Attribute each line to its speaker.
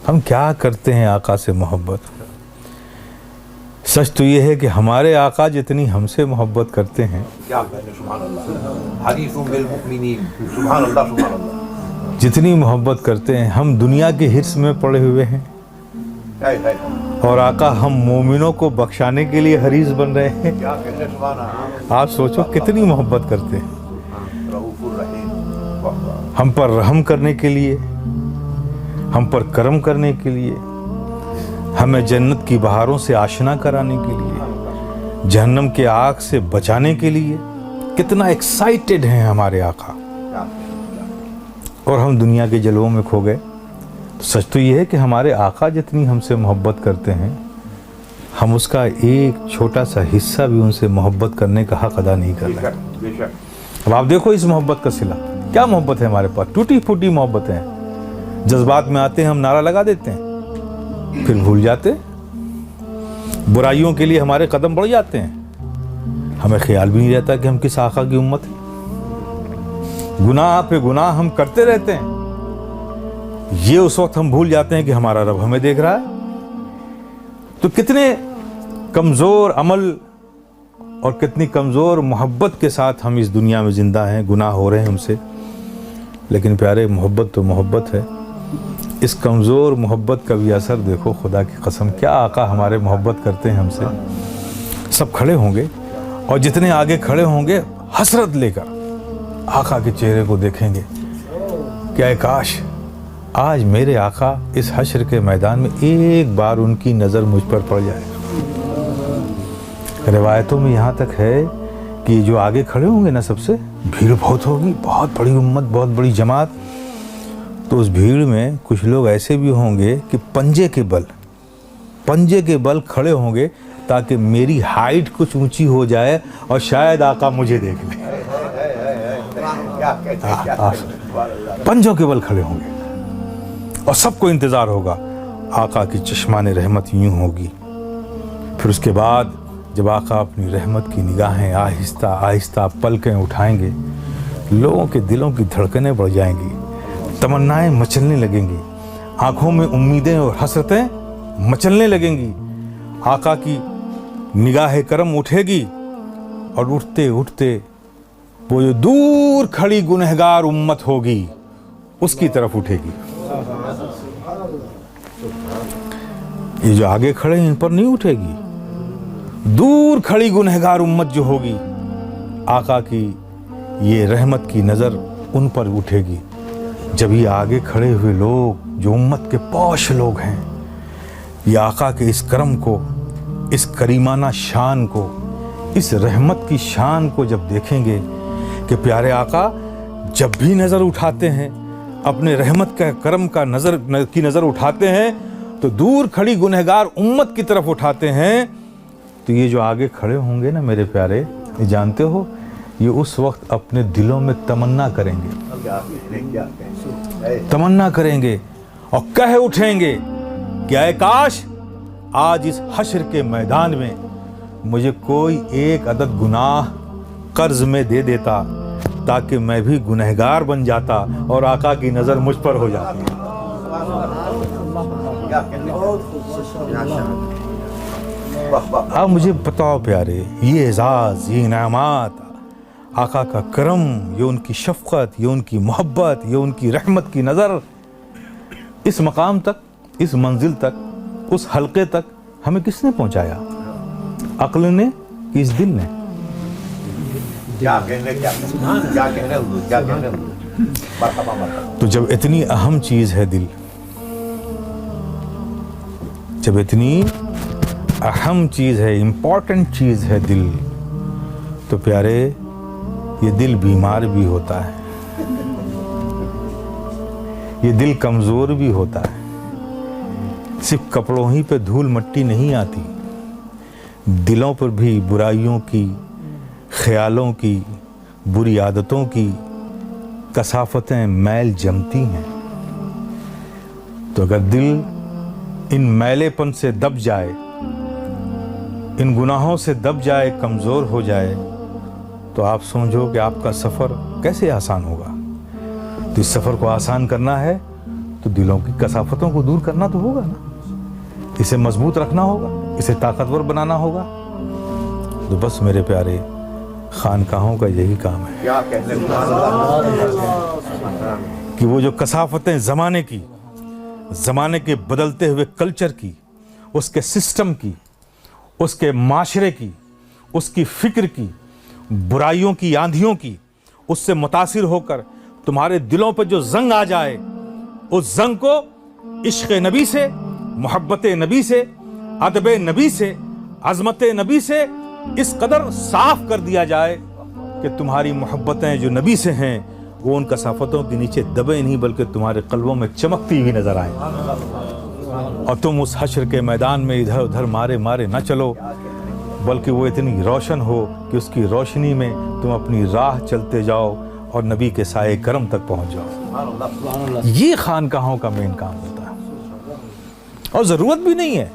Speaker 1: हम क्या करते हैं आका से मोहब्बत। सच तो ये है कि हमारे आका जितनी हमसे मोहब्बत करते हैं, जितनी मोहब्बत करते हैं, हम दुनिया के हिर्स में पड़े हुए हैं और आका हम मोमिनों को बख्शाने के लिए हरीस बन रहे हैं। आप सोचो कितनी मोहब्बत करते हैं, हम पर रहम करने के लिए, हम पर करम करने के लिए, हमें जन्नत की बहारों से आशना कराने के लिए, जहन्नम के आग से बचाने के लिए। कितना एक्साइटेड हैं हमारे आका, और हम दुनिया के जलवों में खो गए। तो सच तो ये है कि हमारे आका जितनी हमसे मोहब्बत करते हैं, हम उसका एक छोटा सा हिस्सा भी उनसे मोहब्बत करने का हक अदा नहीं कर रहे। अब आप देखो इस मोहब्बत का सिला, क्या मोहब्बत है हमारे पास, टूटी फूटी मोहब्बत है। जज्बात में आते हैं, हम नारा लगा देते हैं, फिर भूल जाते। बुराइयों के लिए हमारे कदम बढ़ जाते हैं, हमें ख्याल भी नहीं रहता कि हम किस आका की उम्मत है। गुनाह पे गुनाह हम करते रहते हैं, ये उस वक्त हम भूल जाते हैं कि हमारा रब हमें देख रहा है। तो कितने कमज़ोर अमल और कितनी कमज़ोर मोहब्बत के साथ हम इस दुनिया में ज़िंदा हैं, गुनाह हो रहे हैं हमसे। लेकिन प्यारे, मोहब्बत तो मोहब्बत है। इस कमज़ोर मोहब्बत का भी असर देखो, खुदा की कसम, क्या आका हमारे मोहब्बत करते हैं हमसे। सब खड़े होंगे और जितने आगे खड़े होंगे हसरत लेकर आका के चेहरे को देखेंगे, क्या काश आज मेरे आका इस हश्र के मैदान में एक बार उनकी नज़र मुझ पर पड़ जाए। रिवायतों में यहाँ तक है कि जो आगे खड़े होंगे ना, सबसे भीड़ बहुत होगी, बहुत बड़ी उम्मत, बहुत बड़ी जमात। तो उस भीड़ में कुछ लोग ऐसे भी होंगे कि पंजे के बल खड़े होंगे ताकि मेरी हाइट कुछ ऊंची हो जाए और शायद आका मुझे देख ले। पंजों के बल खड़े होंगे और सबको इंतज़ार होगा, आका की चश्माने रहमत यूं होगी। फिर उसके बाद जब आका अपनी रहमत की निगाहें आहिस्ता आहिस्ता पलकें उठाएंगे, लोगों के दिलों की धड़कनें बढ़ जाएंगी, तमन्नाएं मचलने लगेंगी, आंखों में उम्मीदें और हसरतें मचलने लगेंगी। आका की निगाह करम उठेगी और उठते उठते वो जो दूर खड़ी गुनहगार उम्मत होगी उसकी तरफ उठेगी। ये जो आगे खड़े हैं इन पर नहीं उठेगी, दूर खड़ी गुनहगार उम्मत जो होगी, आका की ये रहमत की नज़र उन पर उठेगी। जब ये आगे खड़े हुए लोग जो उम्मत के पौश लोग हैं, ये आका के इस करम को, इस करीमाना शान को, इस रहमत की शान को जब देखेंगे कि प्यारे आका जब भी नज़र उठाते हैं, अपने रहमत का करम का नज़र उठाते हैं, तो दूर खड़ी गुनहगार उम्मत की तरफ उठाते हैं। तो ये जो आगे खड़े होंगे ना मेरे प्यारे, ये जानते हो, ये उस वक्त अपने दिलों में तमन्ना करेंगे और कह उठेंगे कि ऐ काश आज इस हश्र के मैदान में मुझे कोई एक अदद गुनाह कर्ज में दे देता, ताकि मैं भी गुनहगार बन जाता और आका की नज़र मुझ पर हो जाती। अब मुझे बताओ प्यारे, ये एजाज़, ये इनामात, आका का करम, ये उनकी शफ़क़त, ये उनकी मोहब्बत, ये उनकी रहमत की नज़र, इस मकाम तक, इस मंजिल तक, उस हल्के तक हमें किसने पहुंचाया? अक्ल ने कि इस दिल ने? तो जब इतनी अहम चीज़ है दिल, जब इतनी अहम चीज़ है, इम्पॉर्टेंट चीज़ है दिल, तो प्यारे ये दिल बीमार भी होता है, ये दिल कमज़ोर भी होता है। सिर्फ कपड़ों ही पे धूल मट्टी नहीं आती, दिलों पर भी बुराइयों की, ख्यालों की, बुरी आदतों की कसाफतें, मैल जमती हैं। तो अगर दिल इन मैलेपन से दब जाए, इन गुनाहों से दब जाए, कमज़ोर हो जाए, तो आप समझो कि आपका सफ़र कैसे आसान होगा। तो इस सफ़र को आसान करना है तो दिलों की कसाफतों को दूर करना तो होगा ना, इसे मजबूत रखना होगा, इसे ताकतवर बनाना होगा। तो बस मेरे प्यारे, खानकाहों का यही काम है कि वो जो कसाफतें ज़माने के बदलते हुए कल्चर की, उसके सिस्टम की, उसके माशरे की, उसकी फ़िक्र की, बुराइयों की आंधियों की, उससे मुतासिर होकर तुम्हारे दिलों पर जो जंग आ जाए, उस जंग को इश्क़ नबी से, मोहब्बत नबी से, अदब नबी से, अज़मत नबी से इस कदर साफ कर दिया जाए कि तुम्हारी मोहब्बतें जो नबी से हैं वो उन कसाफतों के नीचे दबे नहीं बल्कि तुम्हारे कल्बों में चमकती हुई नजर आए, और तुम उस हश्र के मैदान में इधर उधर मारे मारे न चलो, बल्कि वो इतनी रोशन हो कि उसकी रोशनी में तुम अपनी राह चलते जाओ और नबी के साए करम तक पहुंच जाओ। ये खानकाहों का मेन काम होता है। और ज़रूरत भी नहीं है